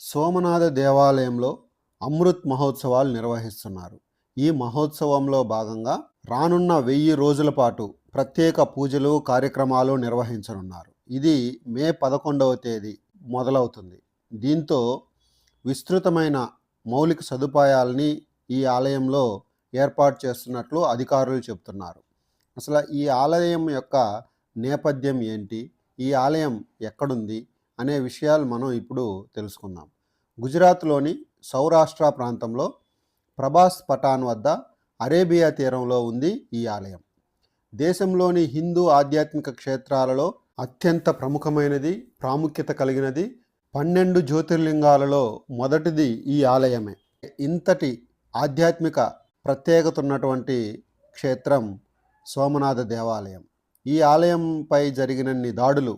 సోమనాథ దేవాలయంలో అమృత్ మహోత్సవాలు నిర్వహిస్తున్నారు. ఈ మహోత్సవంలో భాగంగా రానున్న 1000 రోజుల పాటు ప్రత్యేక పూజలు, కార్యక్రమాలు నిర్వహించనున్నారు. ఇది మే 11వ తేదీ మొదలవుతుంది. దీంతో విస్తృతమైన మౌలిక సదుపాయాలని ఈ ఆలయంలో ఏర్పాటు చేస్తున్నట్లు అధికారులు చెబుతున్నారు. అసలు ఈ ఆలయం యొక్క నేపథ్యం ఏంటి, ఈ ఆలయం ఎక్కడుంది అనే విషయాలు మనం ఇప్పుడు తెలుసుకుందాం. గుజరాత్లోని సౌరాష్ట్ర ప్రాంతంలో ప్రభాస్ పఠాన్ వద్ద అరేబియా తీరంలో ఉంది ఈ ఆలయం. దేశంలోని హిందూ ఆధ్యాత్మిక క్షేత్రాలలో అత్యంత ప్రముఖమైనది, ప్రాముఖ్యత కలిగినది, 12 జ్యోతిర్లింగాలలో మొదటిది ఈ ఆలయమే. ఇంతటి ఆధ్యాత్మిక ప్రత్యేకత ఉన్నటువంటి క్షేత్రం సోమనాథ దేవాలయం. ఈ ఆలయంపై జరిగినన్ని దాడులు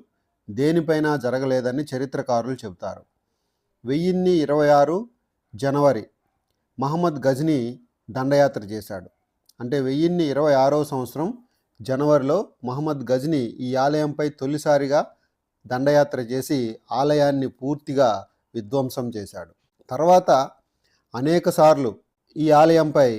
దేనిపైనా జరగలేదని చరిత్రకారులు చెబుతారు. 1026 జనవరి మహమ్మద్ గజ్నీ దండయాత్ర చేశాడు. అంటే 1026వ సంవత్సరం జనవరిలో మహమ్మద్ గజ్నీ ఈ ఆలయంపై తొలిసారిగా దండయాత్ర చేసి ఆలయాన్ని పూర్తిగా విధ్వంసం చేశాడు. తర్వాత అనేకసార్లు ఈ ఆలయంపై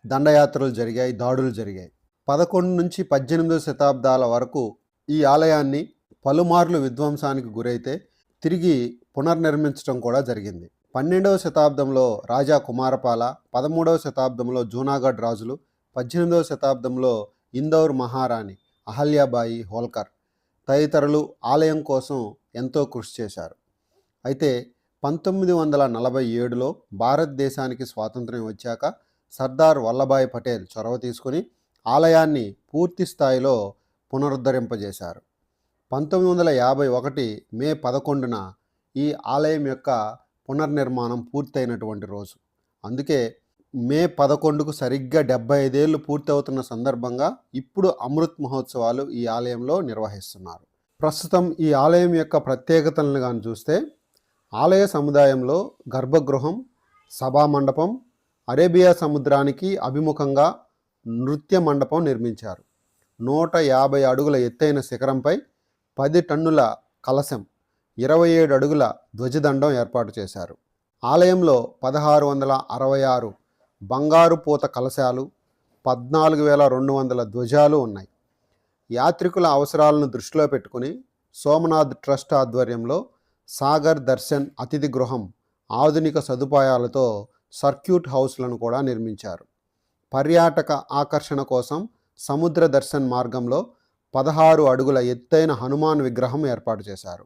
దండయాత్రలు జరిగాయి, దాడులు జరిగాయి. 11 నుంచి 18వ శతాబ్దాల వరకు ఈ ఆలయాన్ని పలుమార్లు విధ్వంసానికి గురైతే తిరిగి పునర్నిర్మించడం కూడా జరిగింది. 12వ శతాబ్దంలో రాజా కుమారపాల, 13వ శతాబ్దంలో జూనాగఢ్ రాజులు, 18వ శతాబ్దంలో ఇందౌర్ మహారాణి అహల్యాబాయి హోల్కర్ తదితరులు ఆలయం కోసం ఎంతో కృషి చేశారు. అయితే 1947లో భారతదేశానికి స్వాతంత్ర్యం వచ్చాక సర్దార్ వల్లభాయ్ పటేల్ చొరవ తీసుకుని ఆలయాన్ని పూర్తి స్థాయిలో పునరుద్ధరింపజేశారు. 1951 మే 11న ఈ ఆలయం యొక్క పునర్నిర్మాణం పూర్తయినటువంటి రోజు. అందుకే మే 11కు సరిగ్గా 75 ఏళ్ళు పూర్తవుతున్న సందర్భంగా ఇప్పుడు అమృత్ మహోత్సవాలు ఈ ఆలయంలో నిర్వహిస్తున్నారు. ప్రస్తుతం ఈ ఆలయం యొక్క ప్రత్యేకతలను కానీ చూస్తే, ఆలయ సముదాయంలో గర్భగృహం, సభామండపం, అరేబియా సముద్రానికి అభిముఖంగా నృత్య మండపం నిర్మించారు. 150 అడుగుల ఎత్తైన శిఖరంపై 10 టన్నుల కలశం, 27 అడుగుల ధ్వజదండం ఏర్పాటు చేశారు. ఆలయంలో 1666 బంగారు పూత కలశాలు, 14,200 ధ్వజాలు ఉన్నాయి. యాత్రికుల అవసరాలను దృష్టిలో పెట్టుకుని సోమనాథ్ ట్రస్ట్ ఆధ్వర్యంలో సాగర్ దర్శన్ అతిథి గృహం ఆధునిక సదుపాయాలతో సర్క్యూట్ హౌస్లను కూడా నిర్మించారు. పర్యాటక ఆకర్షణ కోసం సముద్ర దర్శన్ మార్గంలో 16 అడుగుల ఎత్తైన హనుమాన్ విగ్రహం ఏర్పాటు చేశారు.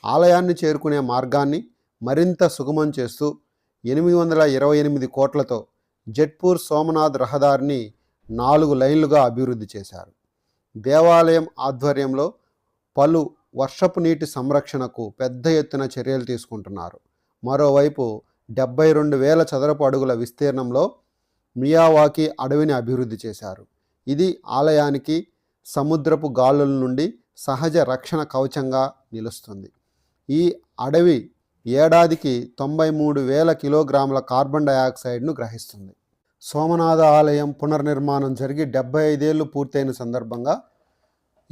ఆలయాన్ని చేరుకునే మార్గాన్ని మరింత సుగమం చేస్తూ 828 కోట్లతో జెట్పూర్ సోమనాథ్ రహదారిని 4 లైన్లుగా అభివృద్ధి చేశారు. దేవాలయం ఆధ్వర్యంలో పలు వర్షపు నీటి సంరక్షణకు పెద్ద ఎత్తున చర్యలు తీసుకుంటున్నారు. మరోవైపు 72,000 చదరపు అడుగుల విస్తీర్ణంలో మియావాకీ అడవిని అభివృద్ధి చేశారు. ఇది ఆలయానికి సముద్రపు గాలుల నుండి సహజ రక్షణ కవచంగా నిలుస్తుంది. ఈ అడవి ఏడాదికి 93,000 కిలోగ్రాముల కార్బన్ డయాక్సైడ్ను గ్రహిస్తుంది. సోమనాథ ఆలయం పునర్నిర్మాణం జరిగి 75 ఏళ్ళు పూర్తయిన సందర్భంగా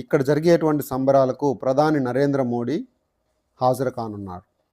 ఇక్కడ జరిగేటువంటి సంబరాలకు ప్రధాని నరేంద్ర మోడీ హాజరు కానున్నారు.